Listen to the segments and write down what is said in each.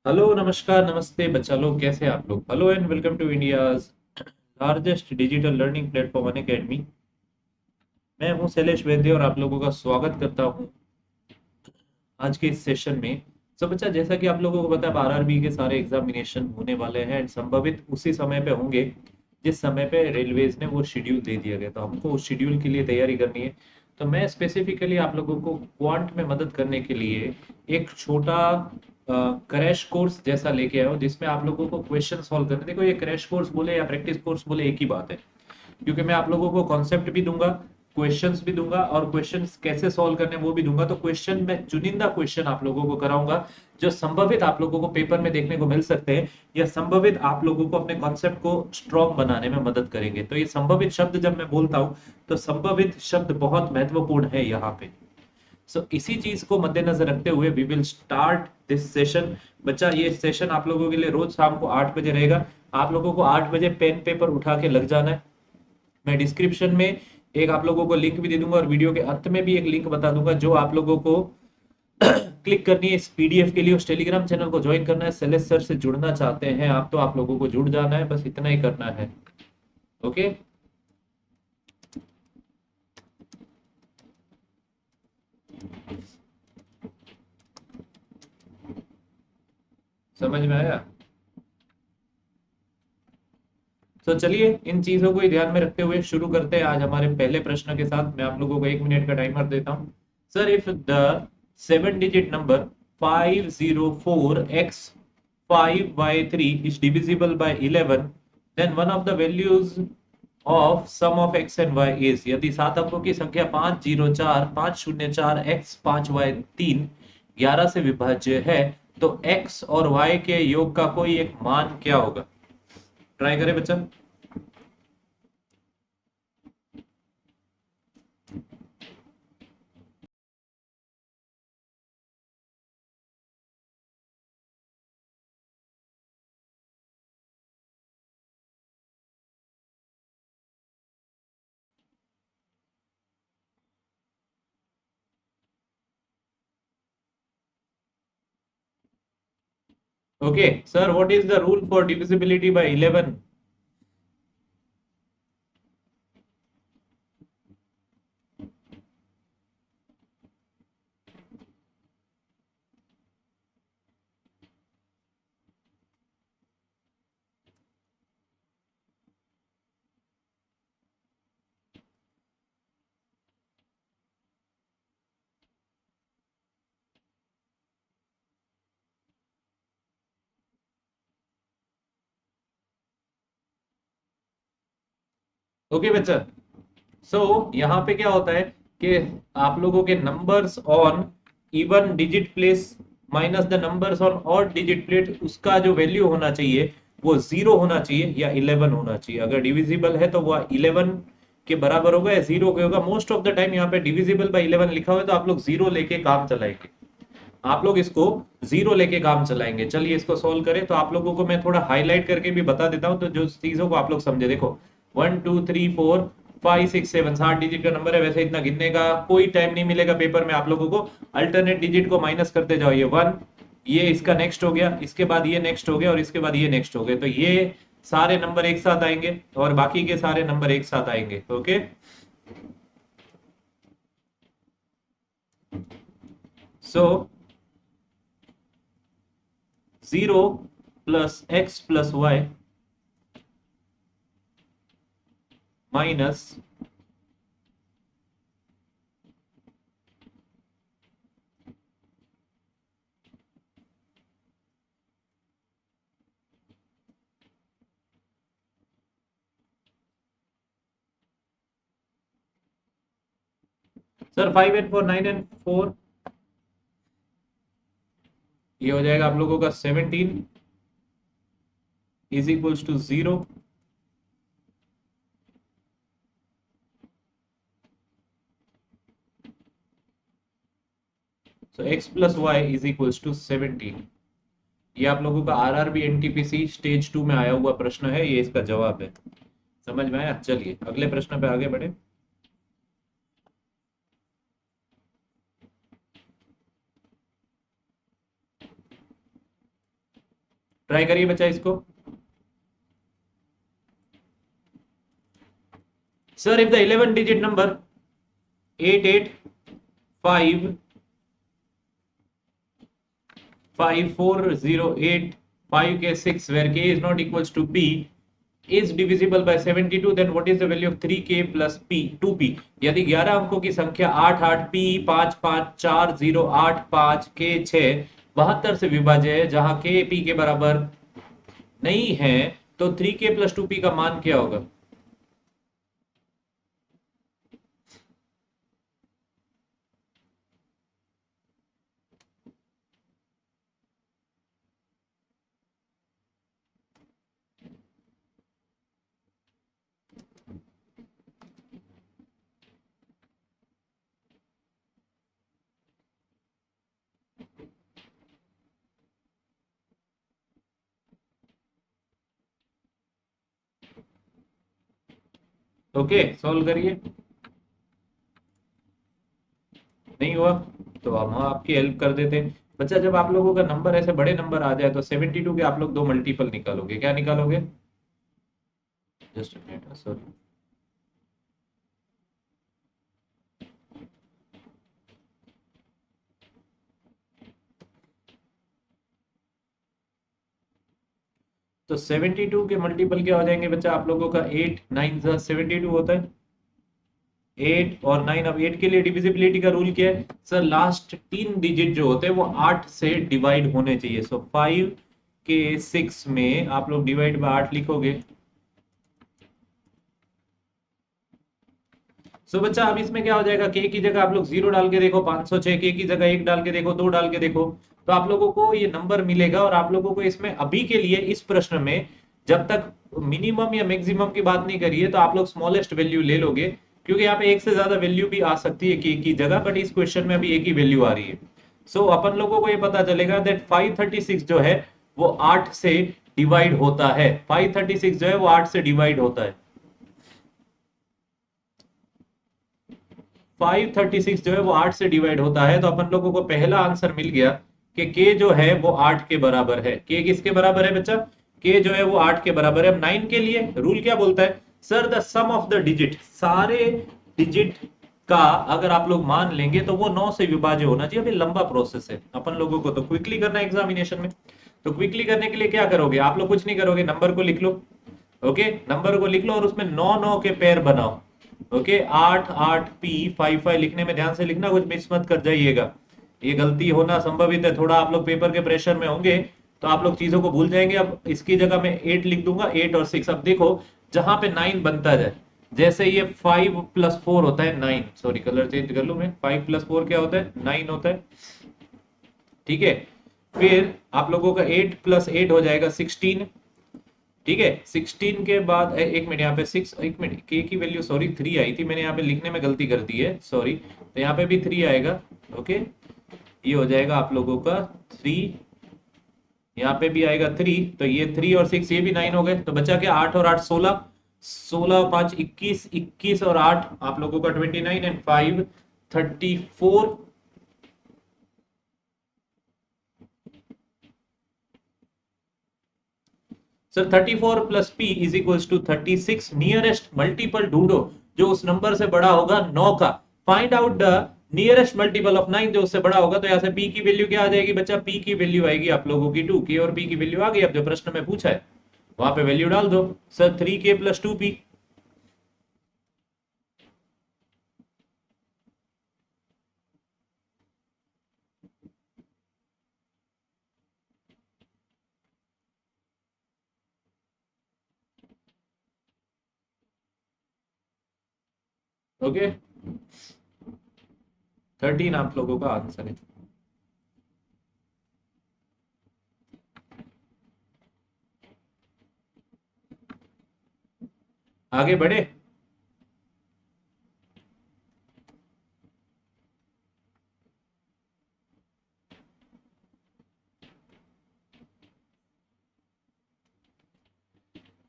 Hello, नमस्कार, नमस्ते बच्चा लोग, कैसे हैं आप लोग। Hello and welcome to India's largest digital learning platform Unacademy. मैं हूं शैलेश वैद्य और आप लोगों का स्वागत करता हूं आज के इस सेशन में। सब बच्चा, जैसा कि आप लोगों को पता है, आरआरबी के सारे एग्जामिनेशन होने वाले हैं and संभवित उसी समय पे होंगे जिस समय पे रेलवेज ने वो शेड्यूल दे दिया गया, तो हमको उस शेड्यूल के लिए तैयारी करनी है। तो मैं स्पेसिफिकली आप लोगों को क्वांट में मदद करने के लिए एक छोटा क्रैश कोर्स जैसा लेके आया हूँ, जिसमें आप लोगों को क्वेश्चन सॉल्व करने। देखो, ये क्रैश कोर्स बोले या प्रैक्टिस कोर्स बोले एक ही बात है, क्योंकि मैं आप लोगों को कॉन्सेप्ट भी दूंगा, क्वेश्चंस भी दूंगा और क्वेश्चंस कैसे सॉल्व करने वो भी दूंगा। तो क्वेश्चन में चुनिंदा क्वेश्चन आप लोगों को कराऊंगा जो संभवित आप लोगों को पेपर में देखने को मिल सकते हैं, या संभवित आप लोगों को अपने कॉन्सेप्ट को स्ट्रॉन्ग बनाने में मदद करेंगे। तो ये संभवित शब्द जब मैं बोलता हूं, तो संभवित शब्द बहुत महत्वपूर्ण है यहाँ पे। इसी चीज को मद्देनजर रखते हुए we will start this session. बच्चा, ये सेशन आप लोगों के लिए रोज शाम को 8 बजे रहेगा। आप लोगों को 8 बजे पेन पेपर उठा के लग जाना है। मैं डिस्क्रिप्शन में एक आप लोगों को लिंक भी दे दूंगा और वीडियो के अंत में भी एक लिंक बता दूंगा, जो आप लोगों को क्लिक करनी है इस पीडीएफ के लिए। उस टेलीग्राम चैनल को ज्वाइन करना है। शैलेश सर से जुड़ना चाहते हैं आप, तो आप लोगों को जुड़ जाना है, बस इतना ही करना है। ओके, समझ में आया। तो चलिए, इन चीजों को ही ध्यान में रखते हुए शुरू करते हैं आज हमारे पहले प्रश्न के साथ। मैं आप लोगों को 1 मिनट का टाइमर देता हूं। Sir, if the 7 digit number 504x 5y3 is divisible by 11, then one of the values of sum of x and y is। यदि 7 अंकों की संख्या 504 504 x 5y3 11 से विभाज्य है, तो x और y के योग का कोई एक मान क्या होगा। ट्राई करें बच्चा। Okay, sir, what is the rule for divisibility by 11? Okay बच्चा, यहाँ पे क्या होता है कि आप लोगों के numbers on even digit place minus the numbers on odd digit place, उसका जो वैल्यू होना चाहिए वो 0 होना चाहिए या 11 होना चाहिए। अगर डिविजिबल है तो वो 11 के बराबर होगा या 0 के होगा। मोस्ट ऑफ द टाइम यहाँ पे डिविजिबल बाय 11 लिखा हुआ है, तो आप लोग 0 लेके काम चलाएंगे। आप लोग इसको 0 लेके काम चलाएंगे। चलिए, इसको सोल्व करें। तो आप लोगों को मैं थोड़ा हाईलाइट करके भी बता देता हूं, तो जो चीजों को आप लोग समझे। देखो, 1 2 3 4 5 6 7 7 डिजिट का नंबर है। वैसे इतना गिनने का कोई टाइम नहीं मिलेगा पेपर में आप लोगों को। अल्टरनेट डिजिट को माइनस करते जाओ। ये 1, ये इसका नेक्स्ट हो गया, इसके बाद ये नेक्स्ट हो गया और इसके बाद ये नेक्स्ट हो गए। तो ये सारे नंबर एक साथ आएंगे और बाकी के सारे नंबर एक साथ आएंगे। Okay, so 0 + x + y minus sir 5 and 4 9 and 4, ये हो जाएगा आप लोगों का 17 is equals to 0। So x + y is equals to 17। ये आप लोगों का आरआरबी एनटीपीसी स्टेज 2 में आया हुआ प्रश्न है, ये इसका जवाब है। समझ में आया। चलिए अगले प्रश्न पे आगे बढ़े। ट्राई करिए बच्चा इसको। Sir if the 11 digit number 885 5408 5k6 where k is not equals to p is divisible by 72, then what is the value of 3k plus p 2p। यदि 11 अंकों की संख्या 88 p 55408 k 6 72 से विभाज्य है जहां k p के बराबर नहीं है, तो 3k plus 2p का मान क्या होगा? ओके सॉल्व करिए। नहीं हुआ तो हम आपकी हेल्प कर देते हैं। बच्चा जब आप लोगों का नंबर ऐसे बड़े नंबर आ जाए तो 72 के आप लोग दो मल्टीपल निकालोगे, क्या निकालोगे? Just a minute, sorry. तो 72 के मल्टीपल क्या हो जाएंगे बच्चा आप लोगों का? 8 9 72 होता है। 8 और 9, अब 8 के लिए डिविजिबिलिटी का रूल क्या है सर? लास्ट 3 डिजिट जो होते हैं वो 8 से डिवाइड होने चाहिए। सो 5 के 6 में आप लोग डिवाइड बाय 8 लिखोगे। सो बच्चा अब इसमें क्या हो जाएगा? के की जगह आप लोग 0 डाल के देखो, 506। के की जगह 1 डाल के देखो, 2 डाल के देखो, तो आप लोगों को ये नंबर मिलेगा। और आप लोगों को इसमें अभी के लिए इस प्रश्न में जब तक मिनिमम या मैक्सिमम की बात नहीं करिए तो आप लोग स्मॉलेस्ट वैल्यू ले लोगे, क्योंकि यहाँ पे एक से ज्यादा वैल्यू भी आ सकती है के की जगह, बट इस क्वेश्चन में अभी एक ही वैल्यू आ रही है। सो अपन लोगों को ये पता चलेगा दैट 536 जो है वो 8 से डिवाइड होता है। 536 जो है वो 8 से डिवाइड होता है। 536 जो है वो 8 से डिवाइड होता है। तो अपन लोगों को पहला आंसर मिल गया कि के जो है वो 8 के बराबर है। के किसके बराबर है बच्चा? के जो है वो 8 के बराबर है। अब 9 के लिए रूल क्या बोलता है sir? The sum of the digit, सारे डिजिट का अगर आप लोग मान लेंगे तो वो 9 से विभाज्य होना चाहिए। अभी लंबा प्रोसेस है, अपन लोगों को तो क्विकली करना है एग्जामिनेशन में। तो क्विकली करने के लिए क्या करोगे आप लोग? कुछ नहीं करोगे, नंबर को लिख लो। ओके, नंबर को लिख लो और उसमें 9 9 के पेयर बनाओ। ओके, 8 8 पी 5 5 लिखने में ध्यान से लिखना, कुछ मिस मत कर जाइएगा। ये गलती होना संभवित है, थोड़ा आप लोग पेपर के प्रेशर में होंगे तो आप लोग चीजों को भूल जाएंगे। अब इसकी जगह मैं 8 लिख दूंगा, 8 और 6। अब देखो जहां पे 9 बनता जाए, जैसे ये 5 प्लस 4 होता है 9, सॉरी कलर चेंज कर लू मैं, 5 प्लस 4 क्या होता है? 9 होता है। ठीक है, फिर आप लोगों का 8 प्लस 8 हो जाएगा 16। ठीक है, 16 के बाद एक मिनट, यहाँ पे 6, एक मिनट, के की वैल्यू सॉरी 3 आई थी, मैंने यहाँ पे लिखने में गलती कर दी है, सॉरी। तो यहाँ पे भी 3 आएगा। ओके, ये हो जाएगा आप लोगों का 3, यहाँ पे भी आएगा 3। तो ये 3 और 6 ये भी 9 हो गए। तो बचा क्या? 8 और 8 16, 16 और 5 21, 21 और 8 आप लोगों का 29 and 5 34। Sir 34 plus p is equals to 36। Nearest multiple ढूंढो जो उस नंबर से बड़ा होगा 9 का। Find out the nearest multiple of 9 जो उससे बड़ा होगा। तो यहाँ से पी की वैल्यू क्या आ जाएगी बच्चा? पी की वैल्यू आएगी आप लोगों की 2। के और पी की वैल्यू आ गई। अब जो प्रश्न में पूछा है वहां पे वैल्यू डाल दो sir, 3k plus 2p। Okay, 13 आप लोगों का आंसर है। आगे बढ़े।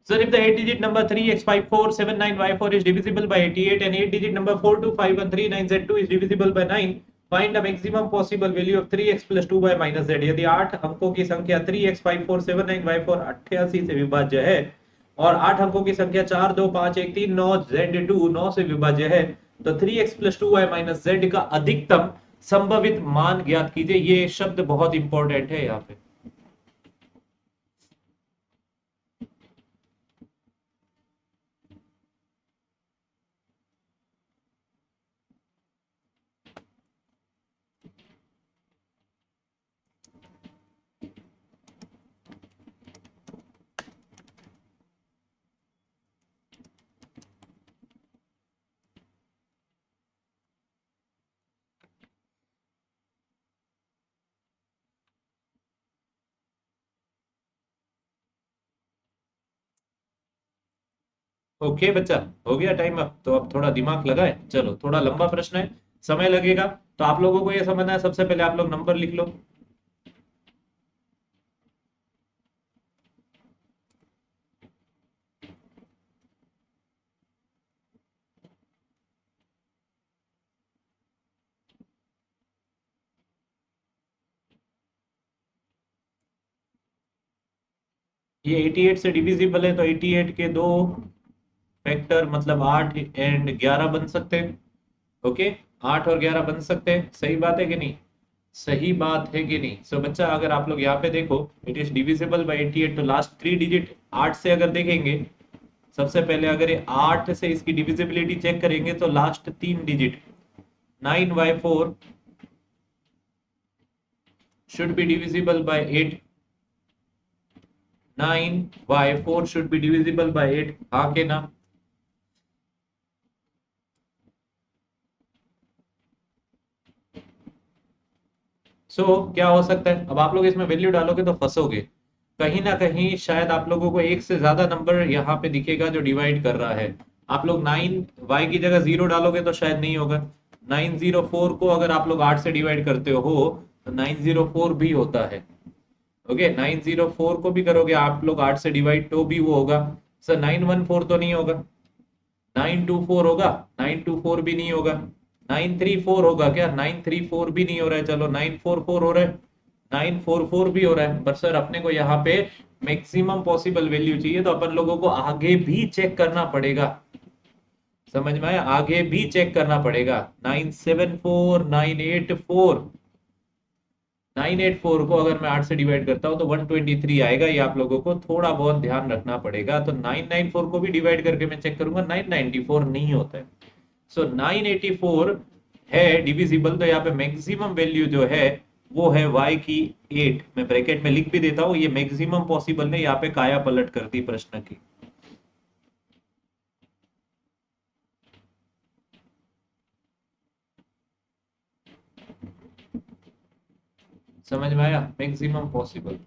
Sir, if the 8-digit number 3x5479y4 is divisible by 88 and 8-digit number 425139z2 is divisible by 9, find the maximum possible value of 3x plus 2y minus z। यदि 8 अंकों की संख्या 3x 5479y4 88 से विभाज्य है और 8 अंकों की संख्या 4 2 5 1 3 9 z2 9 से विभाज्य है, तो 3x plus 2y minus z का अधिकतम संभावित मान ज्ञात कीजिए। ये शब्द बहुत इंपॉर्टेंट है यहाँ पे। ओके बच्चा, हो गया टाइम अब तो, अब थोड़ा दिमाग लगाए। चलो, थोड़ा लंबा प्रश्न है, समय लगेगा, तो आप लोगों को ये समझना है। सबसे पहले आप लोग नंबर लिख लो। ये 88 से डिविजिबल है, तो 88 के दो फैक्टर मतलब 8 एंड 11 बन सकते हैं। ओके, 8 और 11 बन सकते हैं। सही बात है कि नहीं? सही बात है कि नहीं? सो बच्चा, अगर आप लोग यहाँ पे देखो, इट इज डिविजिबल बाय 88, तो लास्ट 3 डिजिट 8 से अगर देखेंगे, सबसे पहले अगर ये 8 से इसकी डिविजिबिलिटी चेक करेंगे, तो last 3 digit 9y4 should be divisible by 8। 9y4 should be divisible by 8, हाँ के ना? क्या हो सकता है? अब आप लोग इसमें वैल्यू डालोगे तो फंसोगे कहीं ना कहीं। शायद आप लोगों को एक से ज्यादा नंबर यहाँ पे दिखेगा जो डिवाइड कर रहा है। आप लोग 9y की जगह 0 डालोगे तो शायद नहीं होगा। 904 को अगर आप लोग 8 से डिवाइड करते हो तो 904 भी होता है। ओके, 904 को भी करोगे आप लोग 8 से डिवाइड तो भी वो होगा। सर 914 तो नहीं होगा? 924 होगा? 924 भी नहीं होगा। 934 होगा क्या? 934 भी नहीं हो रहा है। चलो 944 हो रहा है, 944 भी हो रहा है। पर सर अपने को यहाँ पे मैक्सिमम पॉसिबल वैल्यू चाहिए, तो अपन लोगों को आगे भी चेक करना पड़ेगा। समझ में आया? आगे भी चेक करना पड़ेगा। 974, 984, 984 को अगर मैं 8 से डिवाइड करता हूँ तो 123 आएगा। ये आप लोगों को थोड़ा बहुत ध्यान रखना पड़ेगा। तो 994 को भी डिवाइड करके मैं चेक करूंगा, 994 नहीं होता है। सो 984 है डिविजिबल, तो यहाँ पे मैक्सिमम वैल्यू जो है वो है y की 8। मैं ब्रैकेट में लिख भी देता हूँ, ये मैक्सिमम पॉसिबल ने यहाँ पे काया पलट कर दी प्रश्न की। समझ में आया? Maximum possible.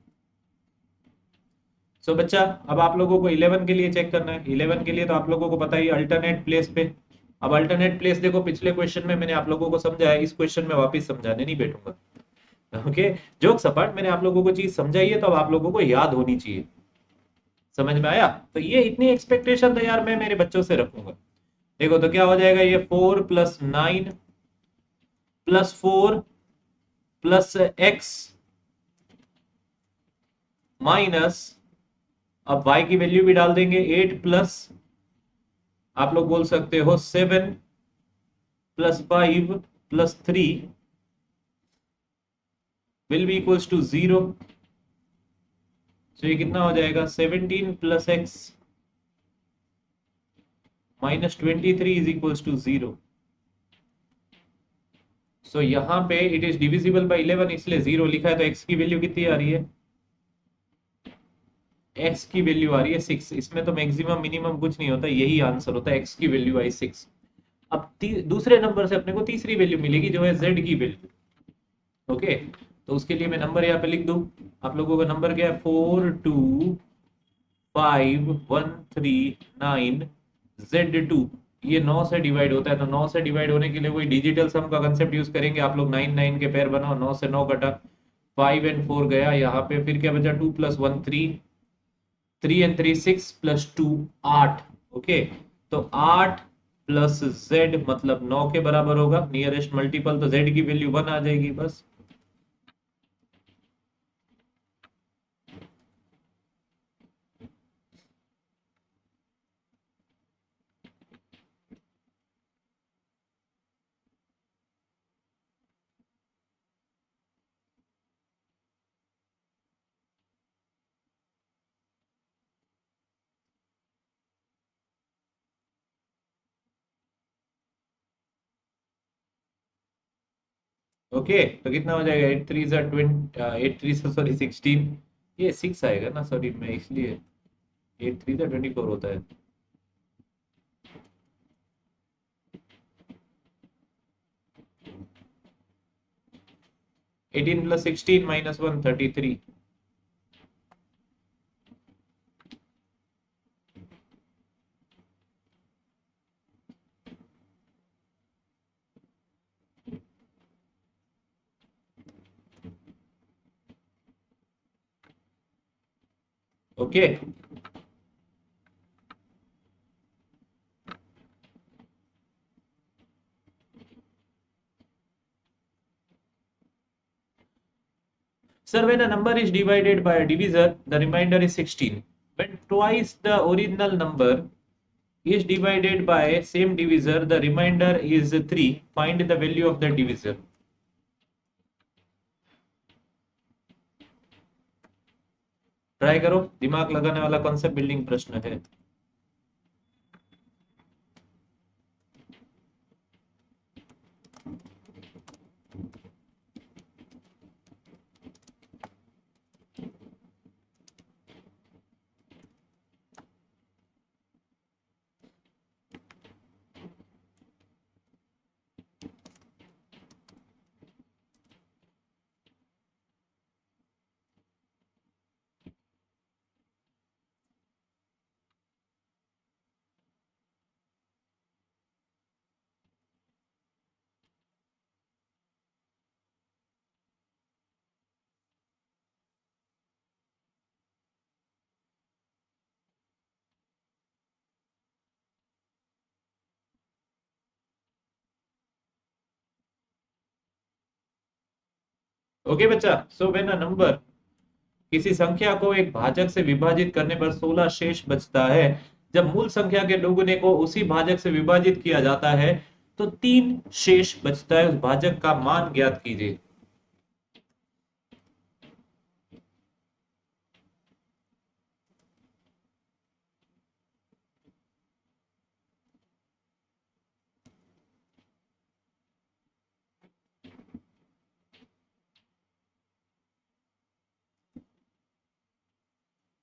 बच्चा, अब आप लोगों को 11 के लिए चेक करना है। 11 के लिए तो आप लोगों को पता ही, अल्टरनेट प्लेस पे। अब अल्टरनेट प्लेस देखो, पिछले क्वेश्चन में मैंने आप लोगों को समझाया, इस क्वेश्चन में वापस समझाने नहीं बैठूंगा। ओके, जोक सपाट मैंने आप लोगों को चीज समझाई है, तो अब आप लोगों को याद होनी चाहिए। समझ में आया? तो ये इतनी एक्सपेक्टेशन तो यार मैं मेरे बच्चों से रखूंगा। देखो तो क्या हो जाएगा, ये 4 plus 9 plus 4 plus x minus, अब y की वैल्यू भी डाल देंगे, 8 प्लस, आप लोग बोल सकते हो 7 plus 5 plus 3 will be equals to 0। तो ये कितना हो जाएगा, 17 plus x minus 23 is equals to 0। So यहाँ पे इट इज डिविजिबल बाय 11, इसलिए 0 लिखा है। तो x की वैल्यू कितनी आ रही है? x की वैल्यू आ रही है 6। इसमें तो मैक्सिमम मिनिमम कुछ नहीं होता, यही आंसर होता है। x की वैल्यू आई 6। अब दूसरे नंबर से अपने को तीसरी वैल्यू मिलेगी, जो है z की वैल्यू। ओके, तो उसके लिए मैं नंबर यहाँ पे लिख दूं। आप लोगों का नंबर क्या है? 425 139 z2। ये 9 से डिवाइड होता है, तो 9 से डिवाइड होने के लिए वही डिजिटल सम का कंसेप्ट यूज करेंगे। आप लोग 9 9 के पेयर बनाओ, 9 से 9 कटा, 5 एंड 4 गया यहाँ पे, फिर क्या बचा? 2 प्लस 1 3, 3 एंड 3 6 प्लस 2 8। ओके, तो 8 प्लस जेड मतलब 9 के बराबर होगा, नियरेस्ट मल्टीपल तो जेड की वैल्यू 1 आ जाएगी बस। ओके, तो कितना हो जाएगा, 8 3 सॉरी 16, ये 6 आएगा ना, सॉरी मैं इसलिए 8 3 24 होता है। 18 plus 16 minus 1 33। Okay, sir, when a number is divided by a divisor, the remainder is 16. When twice the original number is divided by same divisor, the remainder is 3. Find the value of the divisor. Try करो, दिमाग लगाने वाला concept building प्रश्न है। Okay बच्चा, so when a number, किसी संख्या को एक भाजक से विभाजित करने पर 16 शेष बचता है, जब मूल संख्या के दोगुने को उसी भाजक से विभाजित किया जाता है तो 3 शेष बचता है, उस भाजक का मान ज्ञात कीजिए।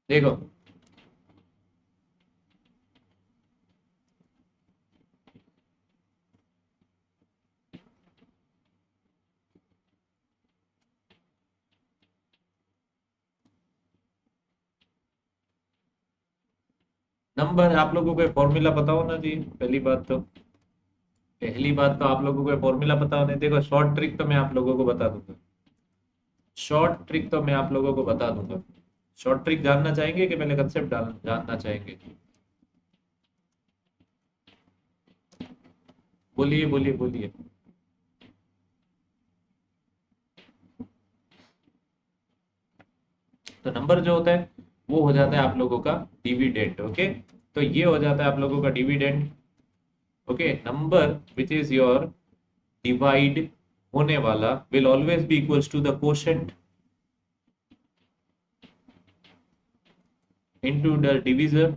देखो, नंबर आप लोगों को फॉर्मूला पता होना चाहिए, पहली बात तो आप लोगों को फॉर्मूला पता होने। देखो, शॉर्ट ट्रिक तो मैं आप लोगों को बता दूंगा, शॉर्ट ट्रिक तो मैं आप लोगों को बता दूंगा। शॉर्ट ट्रिक जानना चाहेंगे कि पहले कंसेप्ट जानना चाहेंगे? बोलिए बोलिए बोलिए। तो नंबर जो होता है वो हो जाता है आप लोगों का डिविडेंड। ओके, तो ये हो जाता है आप लोगों का dividend. Okay, number which is your divide होने वाला will always be equals to the quotient into the divisor.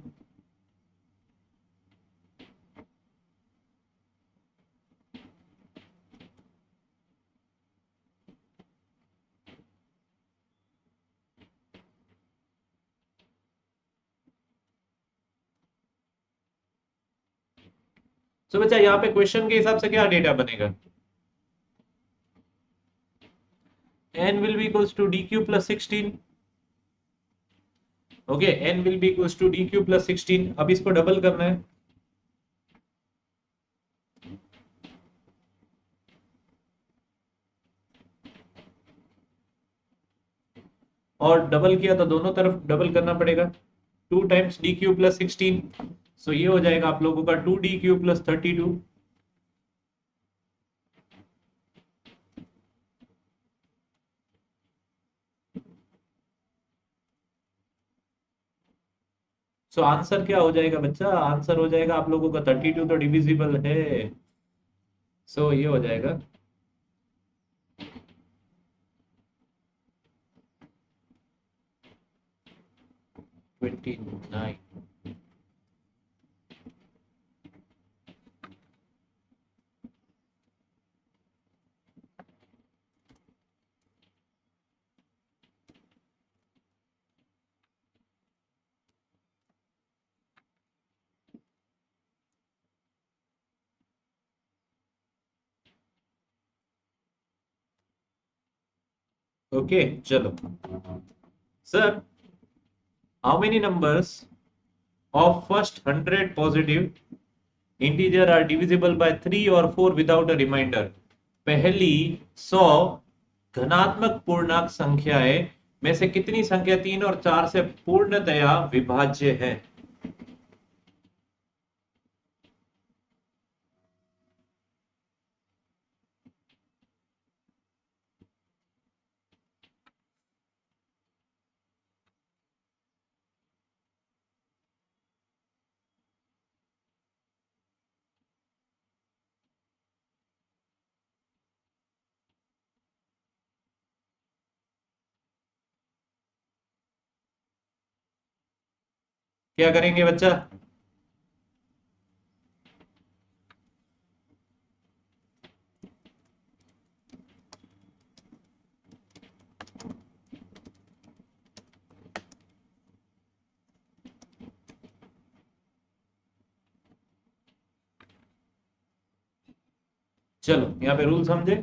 So बच्चा, यहाँ पे क्वेश्चन के हिसाब से क्या डेटा बनेगा? n will be equals to dq plus 16। Okay, n will be equals to dq plus 16। अब इसको डबल करना है, और डबल किया तो दोनों तरफ डबल करना पड़ेगा। 2 टाइम्स डी क्यू प्लस 16 सो ये हो जाएगा आप लोगों का 2d³ प्लस 32। सो आंसर क्या हो जाएगा बच्चा? आंसर हो जाएगा आप लोगों का 32 तो डिविजिबल है। सो ये हो जाएगा 29। ओके चलो sir, how many numbers of first 100 positive integer are divisible by 3 और 4 विदाउट अ रिमाइंडर? पहली 100 धनात्मक पूर्णांक संख्याएं में से कितनी संख्या 3 और 4 से पूर्णतया विभाज्य है? क्या करेंगे बच्चा? चलो यहाँ पे रूल समझे।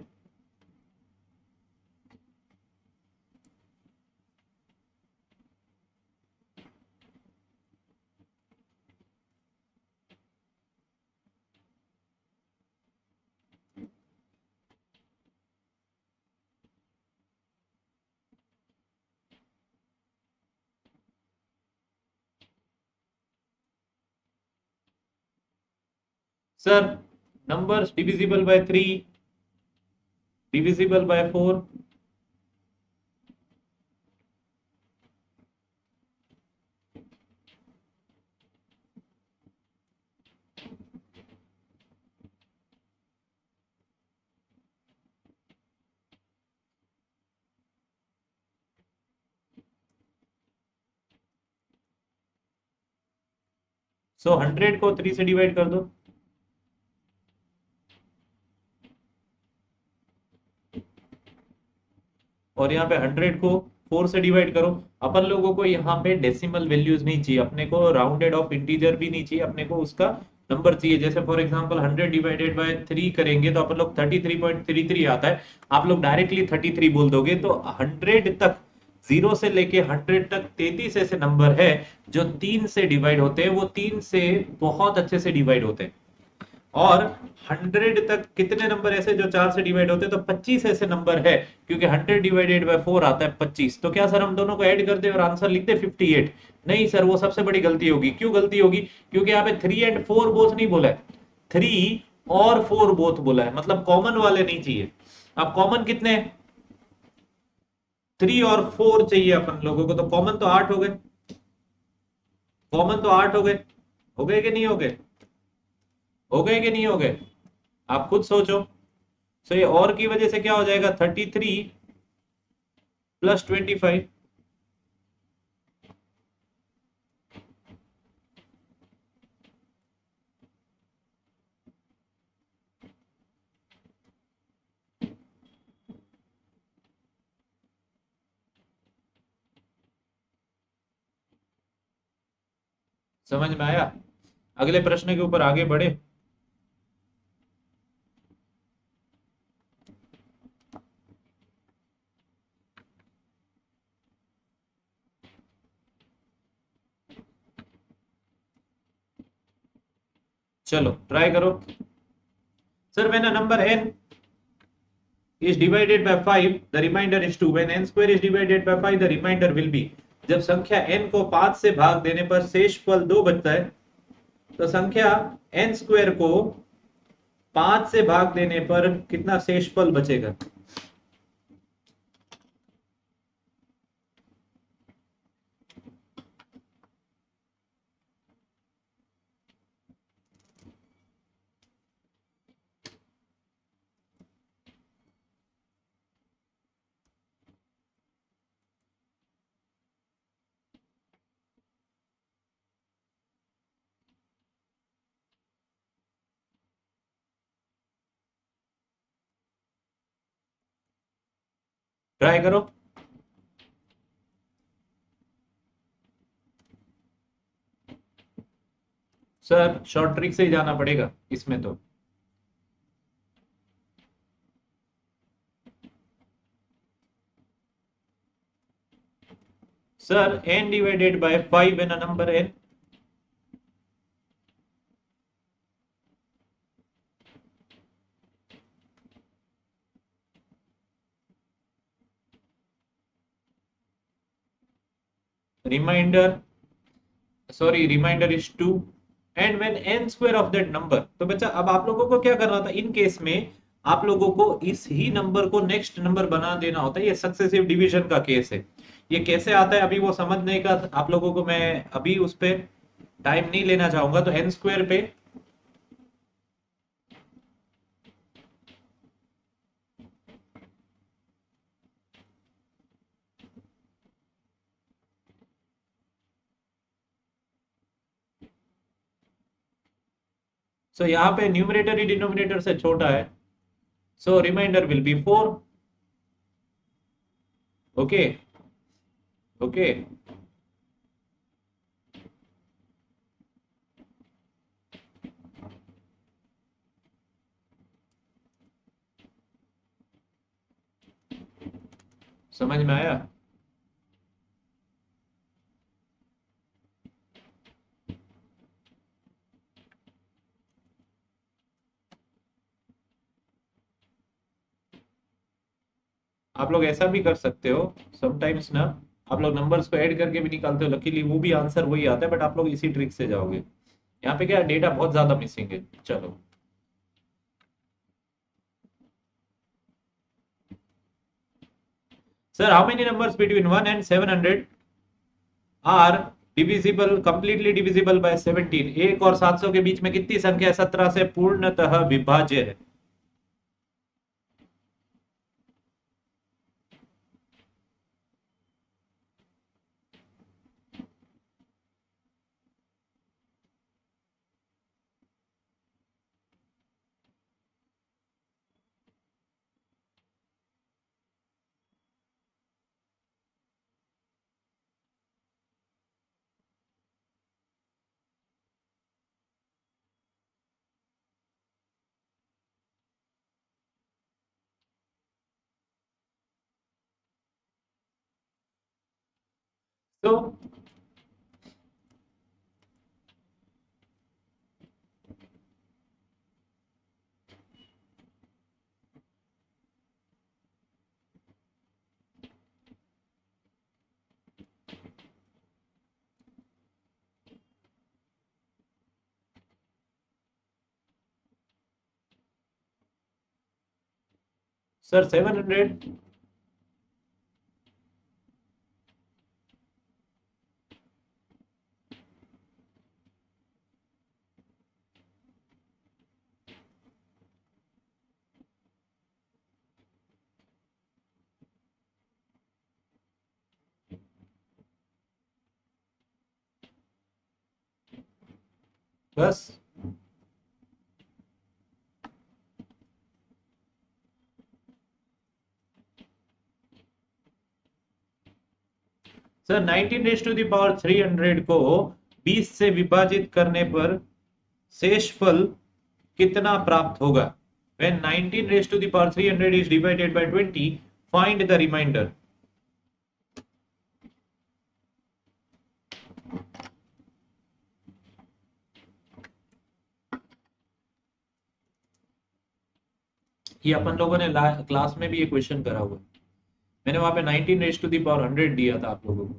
Sir, numbers divisible by 3, divisible by 4। सो 100 को 3 से डिवाइड कर दो। और यहाँ पे 100 को 4 से डिवाइड करो। अपन लोगों को यहाँ पे डेसिमल वैल्यूज नहीं चाहिए, अपने को राउंडेड ऑफ इंटीजर भी नहीं चाहिए, अपने को उसका नंबर चाहिए। जैसे फॉर एग्जांपल 100 डिवाइडेड बाय 3 करेंगे तो अपन लोग 33.33 आता है। आप लोग डायरेक्टली 33 बोल दोगे तो 100 तक, 0 से लेके 100 तक 33 ऐसे नंबर है जो 3 से डिवाइड होते हैं, वो 3 से बहुत अच्छे से डिवाइड होते हैं। और 100 तक कितने नंबर ऐसे जो 4 से डिवाइड होते हैं? तो 25 ऐसे नंबर है, क्योंकि 100 डिवाइडेड बाय 4 आता है 25। तो क्या सर हम दोनों को ऐड कर दे और आंसर लिख दे 58? नहीं सर, वो सबसे बड़ी गलती होगी। क्यों गलती होगी? क्योंकि यहाँ पे 3 एंड 4 बोथ नहीं बोला है, 3 और 4 बोथ बोला है, मतलब कॉमन वाले नहीं चाहिए। अब कॉमन कितने? 3 और 4 चाहिए अपन लोगों को, तो कॉमन तो 8 हो गए। कॉमन तो 8 हो गए। हो गए कि नहीं हो गए? हो गए कि नहीं हो गए? आप खुद सोचो। सो ये और की वजह से क्या हो जाएगा? 33 प्लस 25। समझ में आया? अगले प्रश्न के ऊपर आगे बढ़े। चलो ट्राई करो। Sir when a number n is divided by 5 the remainder is 2, when n square is divided by 5 the remainder will be। जब संख्या n को 5 से भाग देने पर शेषफल 2 बचता है, तो संख्या n स्क्वायर को 5 से भाग देने पर कितना शेषफल बचेगा? ट्राई करो। सर शॉर्ट ट्रिक से ही जाना पड़ेगा इसमें तो। Sir n divided by 5 n number n। Reminder, sorry reminder is 2 and when n square of that number. तो बच्चा अब आप लोगों को क्या करना था इन केस में, आप लोगों को इस ही नंबर को नेक्स्ट नंबर बना देना होता है। ये सक्सेसिव डिवीजन का केस है। ये कैसे आता है अभी वो समझने का आप लोगों को मैं अभी उस पे टाइम नहीं लेना चाहूंगा। तो n स्क्वायर पे सो यहाँ पे न्यूमरेटर ही डिनोमिनेटर से छोटा है, so remainder will be 4। Okay okay. समझ में आया? आप लोग ऐसा भी कर सकते हो समटाइम्स ना, आप लोग नंबर्स को ऐड करके भी निकालते हो, लकीली वो भी आंसर वही आता है, बट आप लोग इसी ट्रिक से जाओगे। यहाँ पे क्या डेटा बहुत ज्यादा मिसिंग है। चलो sir, how many numbers between 1 and 700 are divisible completely divisible by 17? 1 और 700 के बीच में कितनी संख्या 17 से पूर्णतः विभाज्य है? तो सर 700। बस sir 19 raise to the power 300 को 20 से विभाजित करने पर शेषफल कितना प्राप्त होगा? When 19 raised to the power 300 is divided by 20, find the remainder. ये अपन लोगों ने क्लास में भी ये क्वेश्चन करा हुआ है। मैंने वहां पे 19 रेज टू द पावर 100 दिया था आप लोगों को।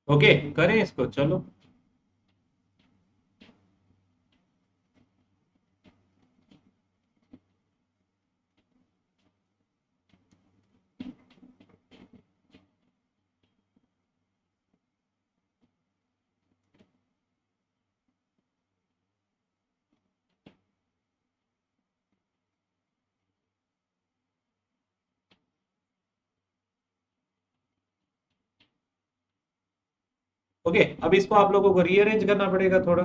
ओके, करें इसको, चलो। ओके, अब इसको आप लोगों को रीअरेंज करना पड़ेगा थोड़ा।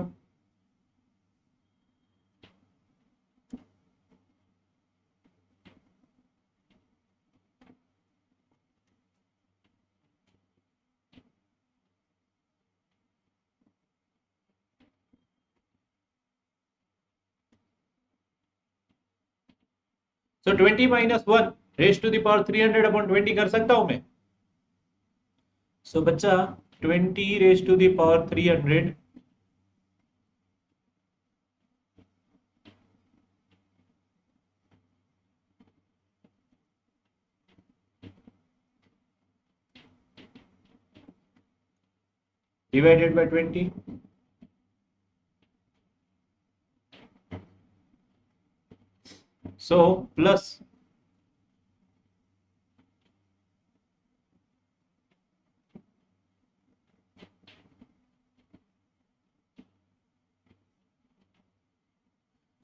So 20 - 1 raise to the power 300/20 कर सकता हूं मैं। सो बच्चा, 20 raise to the power 300 divided by 20। So plus,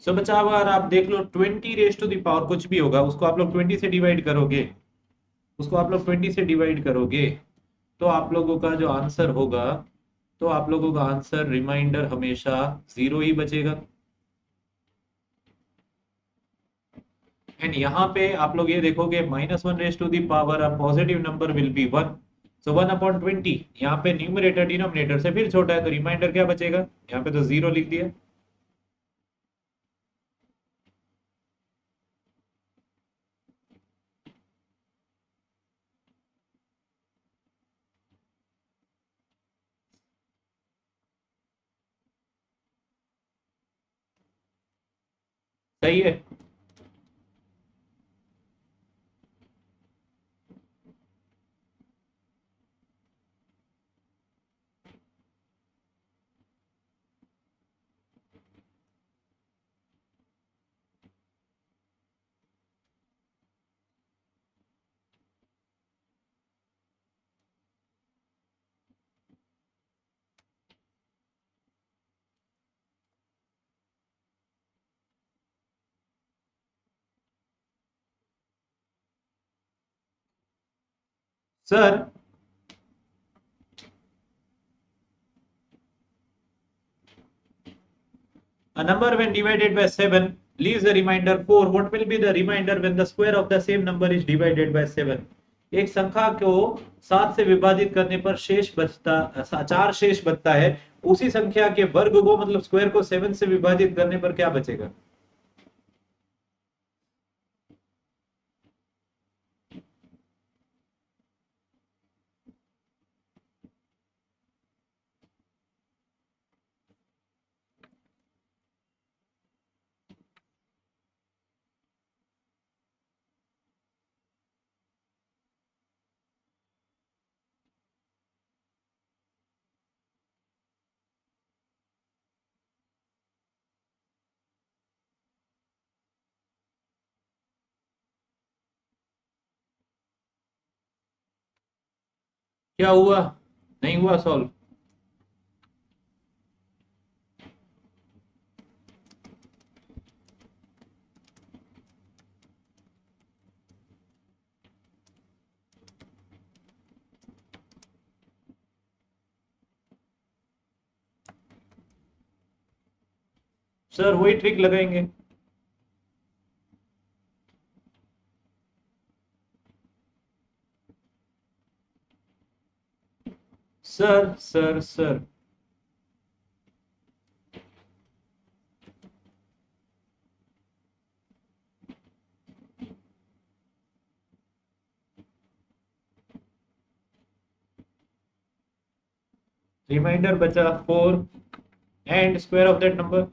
so बच्चा अब अगर आप देख लो 20 रेज टू द पावर कुछ भी होगा, उसको आप लोग 20 से डिवाइड करोगे, उसको आप लोग 20 से डिवाइड करोगे, तो आप लोगों का जो आंसर होगा, तो आप लोगों का आंसर रिमाइंडर हमेशा जीरो ही बचेगा। एंड यहाँ पे आप लोग ये देखोगे -1 raise to the power a positive number will be 1। So 1/20 यहाँ पे न्यूमरेटर डिनोमिनेटर से फिर छोटा है, तो रिमाइंडर क्या बचेगा, यहाँ पे तो जीरो लिख दिया। सही है। Sir, a number when divided by 7 leaves a remainder 4. What will be the remainder when the square of the same number is divided by 7? एक संख्या को 7 से विभाजित करने पर शेष बचता, 4 शेष बचता है। उसी संख्या के वर्ग को, मतलब स्क्वायर को 7 से विभाजित करने पर क्या बचेगा? क्या हुआ? नहीं हुआ सॉल्व? सर वही ट्रिक लगाएंगे। सर रिमाइंडर बचा 4 and square of that number.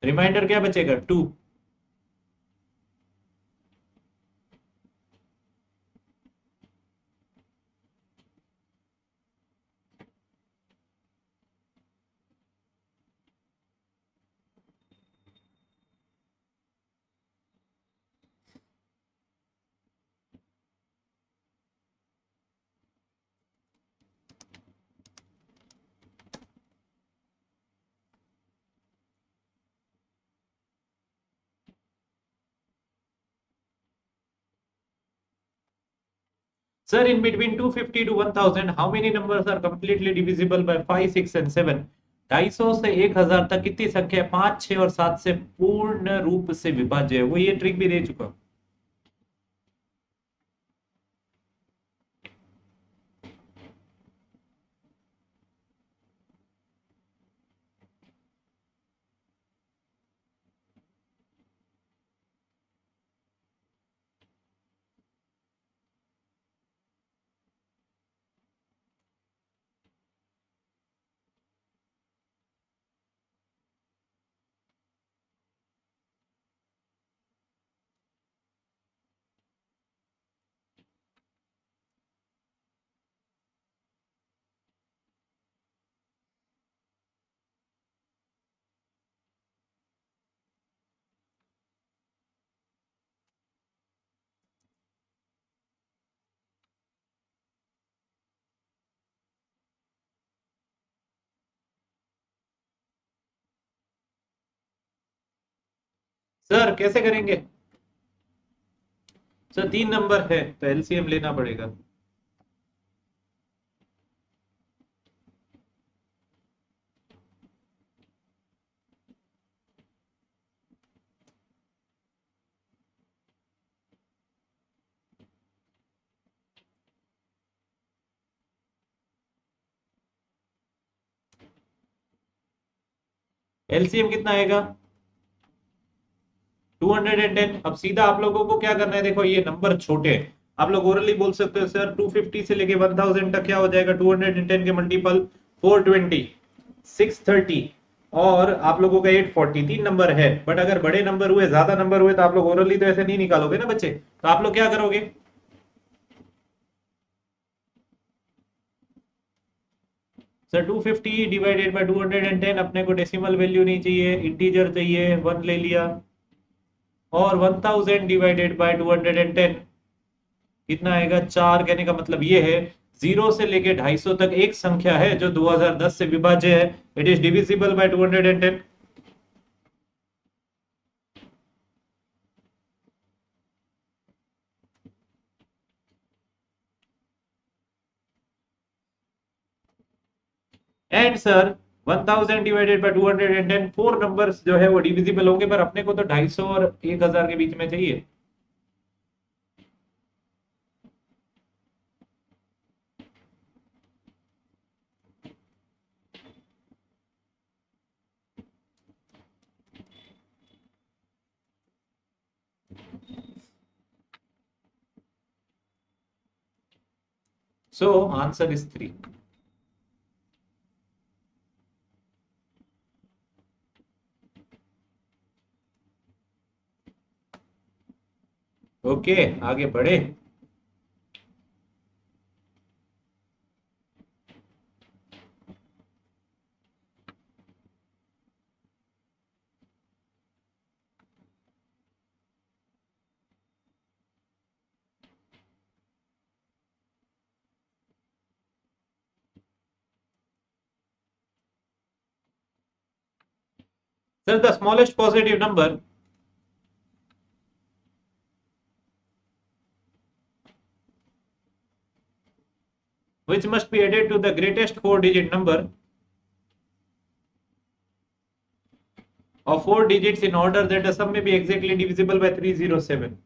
Remainder क्या बचेगा 2। Sir, in between 250 to 1000, how many numbers are completely divisible by 5, 6 and 7? 250 से 1000 तक कितनी संख्या है? 5, 6 और 7 से पूर्ण रूप से विभाज्य है। वो ये ट्रिक भी दे चुका। सर कैसे करेंगे? सर 3 नंबर है तो एलसीएम लेना पड़ेगा। एलसीएम कितना आएगा? 210। अब सीधा आप लोगों को क्या करना है, देखो ये नंबर छोटे हैं, आप लोग ओरली बोल सकते हो सर 250 से लेके 1000 तक क्या हो जाएगा? 210 के मल्टीपल 420, 630 और आप लोगों का 840। 3 नंबर है, बट अगर बड़े नंबर हुए, ज्यादा नंबर हुए तो आप लोग ओरली तो ऐसे नहीं निकालोगे ना बच्चे, तो आप लोग क्या करोगे? सर 250 डिवाइडेड बाय 210, अपने को डेसिमल वैल्यू नहीं चाहिए, इंटीजर चाहिए, 1 ले लिया। और 1000 डिवाइडेड बाय 210 कितना आएगा? 4। कहने का मतलब ये है 0 से लेके 250 तक एक संख्या है जो 2010 से विभाज्य है। It is divisible bye 210। And sir 1000 divided by 210, 4 numbers जो है वो डिविजिबल होंगे, पर अपने को तो 250 और 1000 के बीच में चाहिए। So answer is 3। ओके, आगे बढ़े। Sir the smallest positive number which must be added to the greatest 4-digit number of 4 digits in order that the sum may be exactly divisible by 307।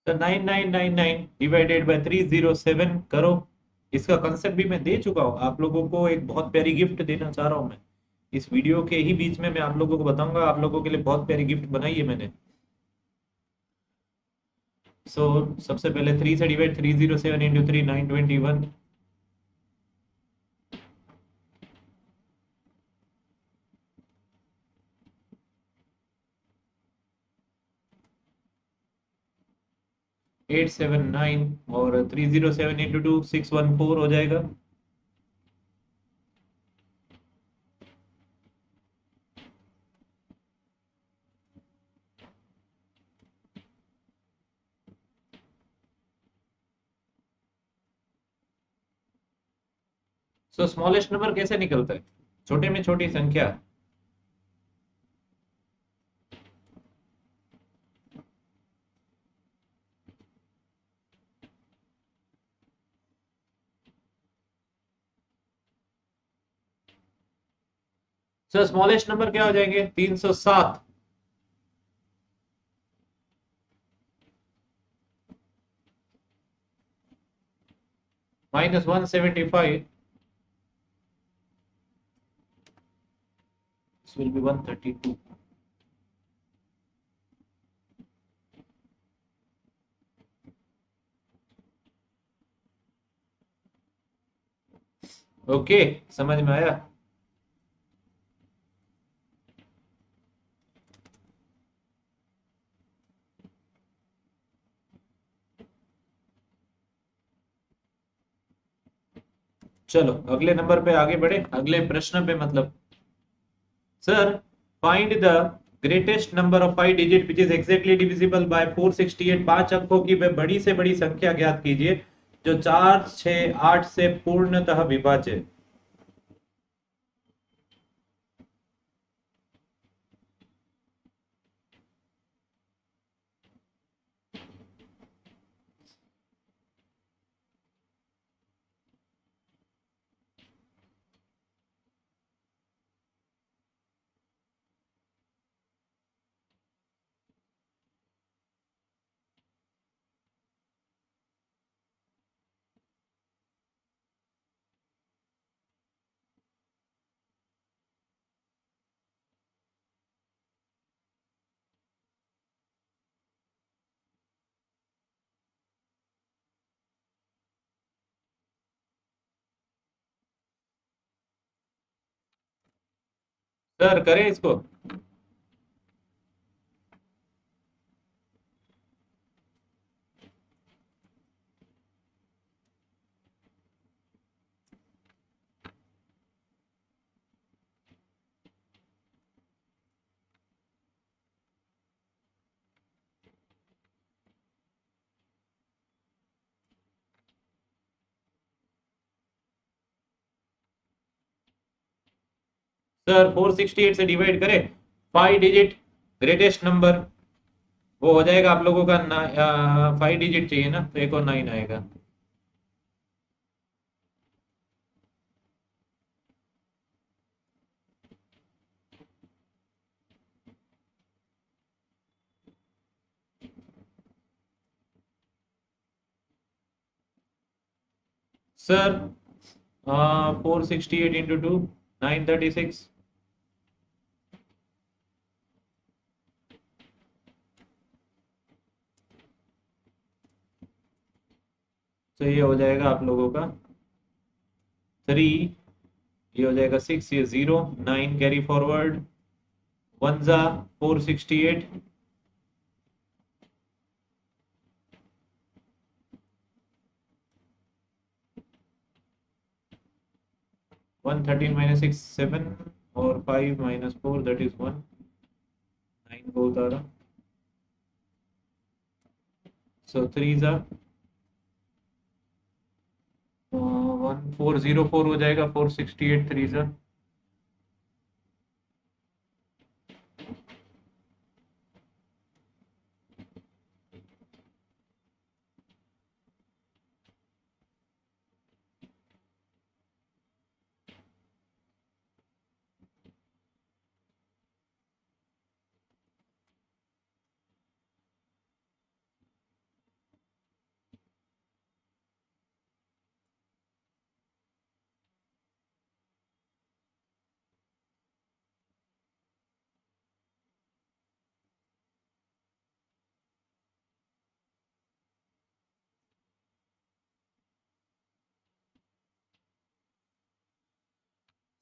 तो 9999 डिवाइडेड बाय 307 करो। इसका concept भी मैं दे चुका हूँ आप लोगों को। एक बहुत प्यारी गिफ्ट देना चाह रहा हूँ मैं इस वीडियो के ही बीच में। मैं आप लोगों को बताऊंगा, आप लोगों के लिए बहुत प्यारी गिफ्ट बनाई है मैंने। सो सबसे पहले 3 से divide 307 into 3 921। Eight seven nine और 307 इंटू 2 614 हो जाएगा। सो स्मॉलेस्ट नंबर कैसे निकलता है? छोटे में छोटी संख्या। सो स्मॉलेस्ट नंबर क्या हो जाएंगे? 307 minus 175। This will be 132। Okay, समझ में आया। चलो अगले नंबर पे आगे बढ़े, अगले प्रश्न पे मतलब। Sir, find the greatest number of 5 digit which is exactly divisible bye 468। 5 अंकों की वह बड़ी से बड़ी संख्या ज्ञात कीजिए जो 4 6 8 से पूर्णतः विभाज्य है। सर करें इसको। सर 468 से डिवाइड करें 5 डिजिट ग्रेटेस्ट नंबर, वो हो जाएगा आप लोगों का 5 डिजिट चाहिए ना, तो एक और 9 आएगा। Sir 468 into 2 936। तो ये हो जाएगा आप लोगों का 3, ये हो जाएगा 6, ये 0 9 कैरी फॉरवर्ड, 1 जा 468, 113 माइनस 6 7 और 5 माइनस 4 दैट इज 1। 9 को उतारा, सो 3 जा 1404 हो जाएगा। 468 3 जा।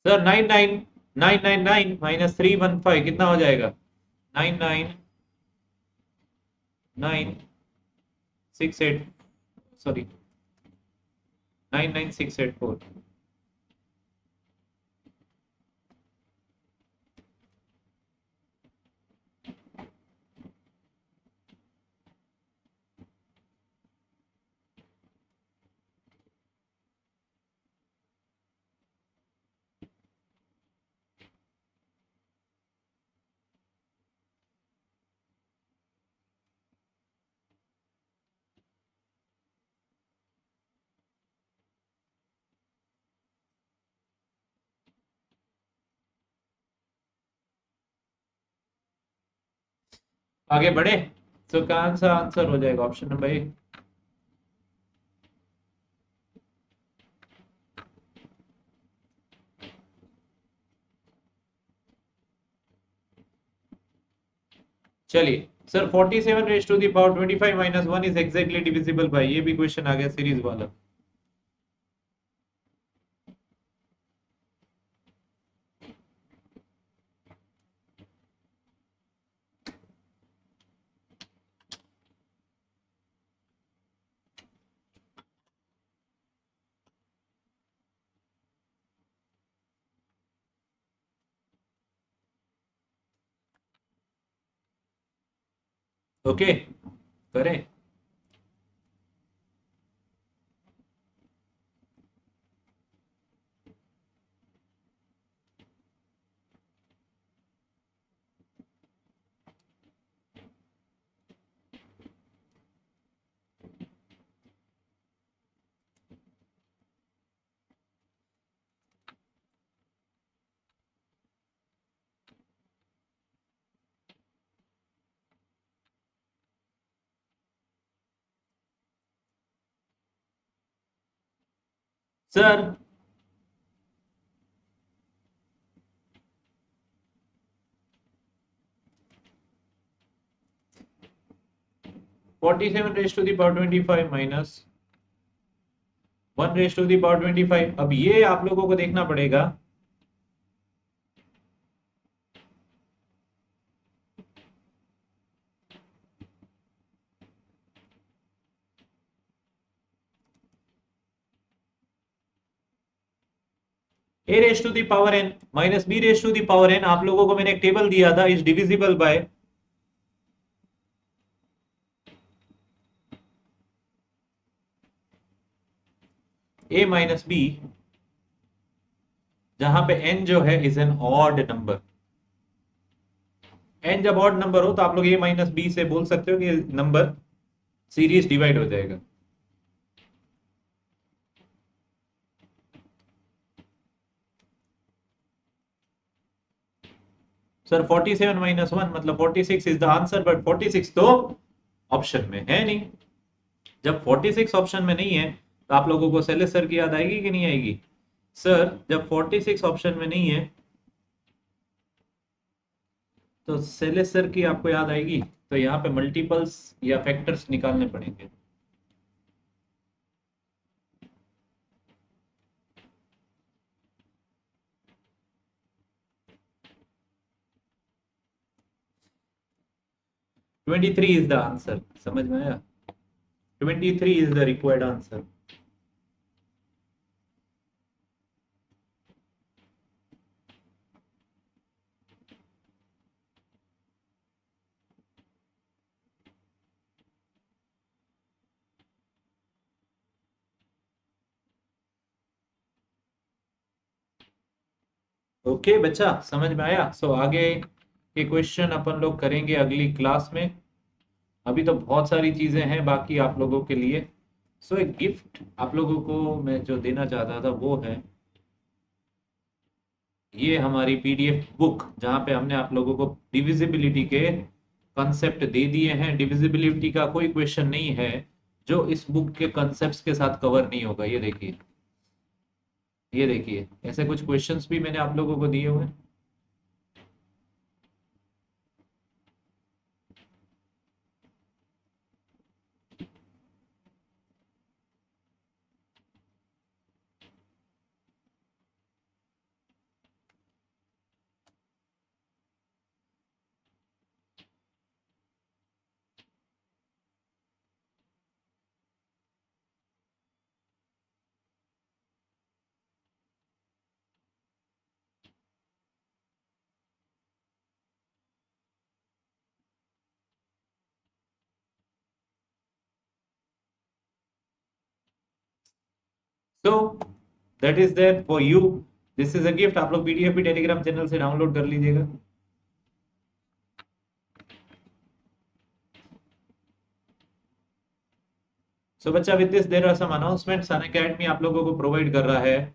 सर 99999 कितना हो जाएगा? 99968, सॉरी 99684। आगे बढ़े। तो कौन सा आंसर हो जाएगा? Option number A. चलिए sir, 47 raised to the power 25 minus one is exactly divisible by, ये भी क्वेश्चन आ गया सीरीज वाला। ओके, करें। Sir 47 raised to the power 25 minus 1 raised to the power 25, अब ये आप लोगों को देखना पड़ेगा। a raise to the power n minus b raise to the power n, आप लोगों को मैंने एक टेबल दिया था, is divisible by a minus b, जहां पे n जो है is an odd number. n जब ऑड नंबर हो तो आप लोग a माइनस b से बोल सकते हो कि नंबर सीरीज डिवाइड हो जाएगा। सर 47 माइनस वन मतलब 46 इज द आंसर, बट 46 तो ऑप्शन में है नहीं। जब 46 ऑप्शन में नहीं है तो आप लोगों को सेलेस सर की याद आएगी कि नहीं आएगी? सर जब 46 ऑप्शन में नहीं है तो सेलेस सर की आपको याद आएगी, तो यहाँ पे मल्टीपल्स या फैक्टर्स निकालने पड़ेंगे। Twenty three is the answer, समझ में आया? 23 is the required answer. Okay बच्चा, समझ में आया? सो आगे के क्वेश्चन अपन लोग करेंगे अगली क्लास में। अभी तो बहुत सारी चीजें हैं बाकी आप लोगों के लिए। सो एक गिफ्ट आप लोगों को मैं जो देना चाहता था वो है ये हमारी पीडीएफ बुक, जहाँ पे हमने आप लोगों को डिविजिबिलिटी के कंसेप्ट दे दिए हैं। डिविजिबिलिटी का कोई क्वेश्चन नहीं है जो इस बुक के कंसेप्ट्स के साथ कवर नहीं होगा। ये देखिए, ये देखिए, ऐसे कुछ क्वेश्चंस भी मैंने आप लोगों को दिए हुए हैं। So that is there for you, this is a gift. आप लोग पीडीएफ भी टेलीग्राम चैनल से डाउनलोड कर लीजिएगा। सो बच्चा, with this there are some announcements Unacademy आप लोगों को प्रोवाइड कर रहा है।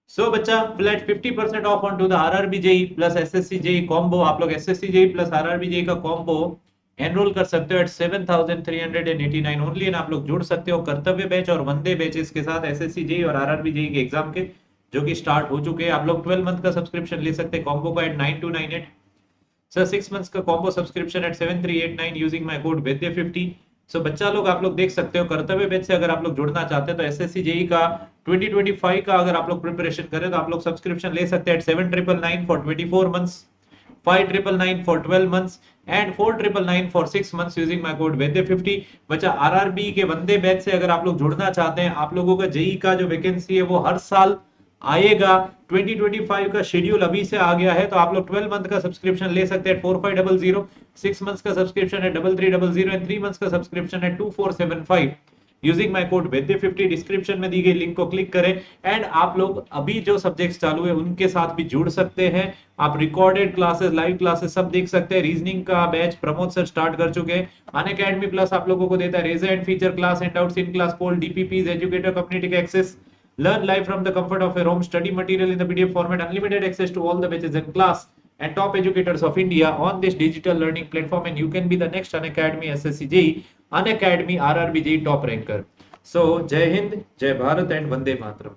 सो बच्चा, flat 50% off on to the RRB JE plus SSC JE combo. आप लोग SSC JE plus RRB JE का कॉम्बो एनरोल कर सकते हो एट 7,389 ओनली, एंड आप लोग जुड़ सकते हो कर्तव्य बैच और वंदे बैचेस के साथ एसएससी जेई और आरआरबी जेई के एग्जाम के, जो कि स्टार्ट हो चुके हैं। आप लोग 12 मंथ का सब्सक्रिप्शन ले सकते हैं कॉम्बो का एट 9298। सर 6 मंथ्स का combo subscription at 7389 using my code वैद्य50। सो बच्चा लोग, आप लोग देख सकते हो कर्तव्य बैच से अगर आप लोग जुड़ना चाहते हैं तो एसएससी जेई का 2025 का अगर आप लोग प्रिपरेशन करें तो आप लोग सब्सक्रिप्शन ले सकते हैं at 7999 for 24 months, 5999 for 12 months and 4999 for 6 months using my code वैद्य50। बच्चा, आरआरबी के वंदे बैच से अगर आप लोग जुड़ना चाहते हैं, आप लोगों का जेई का जो वैकेंसी है वो हर साल आएगा। 2025 का शेड्यूल अभी से आ गया है, तो आप लोग 12 मंथ का सब्सक्रिप्शन ले सकते हैं 4500, 6 मंथ्स का सब्सक्रिप्शन है 3300 एंड 3 मंथ्स का सब्सक्रिप्शन है 2475 यूजिंग माय कोड वैद्य50। डिस्क्रिप्शन में दी गई लिंक को क्लिक करें एंड आप लोग अभी जो सब्जेक्ट्स चालू है उनके साथ भी जुड़ सकते हैं। आप रिकॉर्डेड क्लासेस, लाइव क्लासेस सब देख सकते हैं। रीजनिंग का बैच प्रमोद सर स्टार्ट कर चुके हैं। अनअकैडमी प्लस आप लोगों को देता है raise hand feature class, handouts, in class poll, DPPs, educator community का access, learn live from the comfort of your home, study material in the PDF format, unlimited access to all the batches and class and top educators of India on this digital learning platform, and you can be the next Unacademy SSC JEE, Unacademy RRB JEE top ranker. So Jai Hind, Jai Bharat and Vande Mataram.